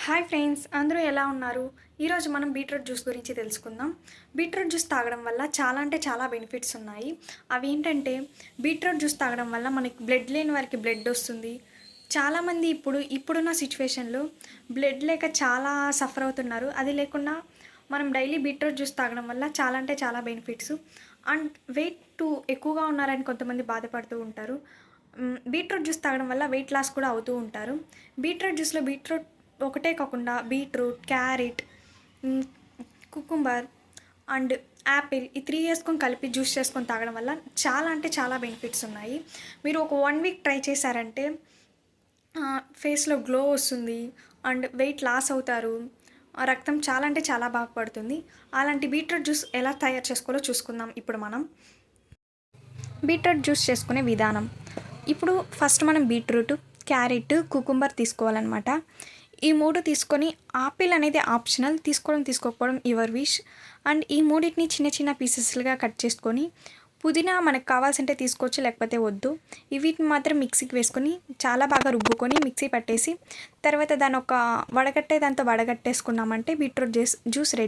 Hi friends, అందరూ ఎలా ఉన్నారు? ఈరోజు మనం బీట్రూట్ జ్యూస్ గురించి తెలుసుకుందాం. బీట్రూట్ జ్యూస్ తాగడం వల్ల చాలా అంటే చాలా బెనిఫిట్స్ ఉన్నాయి. అవి ఏంటంటే, బీట్రూట్ జ్యూస్ తాగడం వల్ల మనకి బ్లడ్ లేని వారికి బ్లడ్ వస్తుంది. చాలామంది ఇప్పుడున్న సిచ్యువేషన్లో బ్లడ్ లేక చాలా సఫర్ అవుతున్నారు. అది లేకుండా మనం డైలీ బీట్రూట్ జ్యూస్ తాగడం వల్ల చాలా అంటే చాలా బెనిఫిట్స్. అండ్ వెయిట్ ఎక్కువగా ఉన్నారని కొంతమంది బాధపడుతూ ఉంటారు. బీట్రూట్ జ్యూస్ తాగడం వల్ల వెయిట్ లాస్ కూడా అవుతూ ఉంటారు. బీట్రూట్ ఒకటే కాకుండా బీట్రూట్, క్యారెట్, హ్మ్, కుకుంబర్ అండ్ యాపిల్ ఈ 3 ఏసుకొని కలిపి జ్యూస్ చేసుకొని తాగడం వల్ల చాలా అంటే చాలా బెనిఫిట్స్ ఉన్నాయి. మీరు ఒక 1 వీక్ ట్రై చేశారంటే ఫేస్‌లో గ్లో వస్తుంది. అండ్ వెయిట్ లాస్ అవుతారు. రక్తం చాలా అంటే చాలా బాగా పడుతుంది. అలాంటి బీట్రూట్ జ్యూస్ ఎలా తయారు చేసుకోవాలో చూసుకుందాం ఇప్పుడు మనం. బీట్రూట్ జ్యూస్ చేసుకునే విధానం. ఇప్పుడు ఫస్ట్ మనం బీట్రూట్, క్యారెట్, కుకుంబర్ తీసుకోవాలన్నమాట. ఈ 3 తీసుకొని ఆపిల్ అనేది ఆప్షనల్. తీసుకోవడం, తీసుకోకపోవడం యువర్ విష్. అండ్ ఈ మూడిటిని చిన్న చిన్న పీసెస్‌లుగా కట్ చేసుకొని, పుదీనా మనకు కావాల్సింటే తీసుకోవచ్చు, లేకపోతే వద్దు. వీటిని మాత్రం మిక్సీకి వేసుకొని చాలా బాగా రుబ్బుకొని మిక్సీ పట్టేసి, తర్వాత దాన్ని ఒక దాంతో వడగట్టేసుకున్నామంటే బీట్రూట్ జ్యూస్ రెడీ.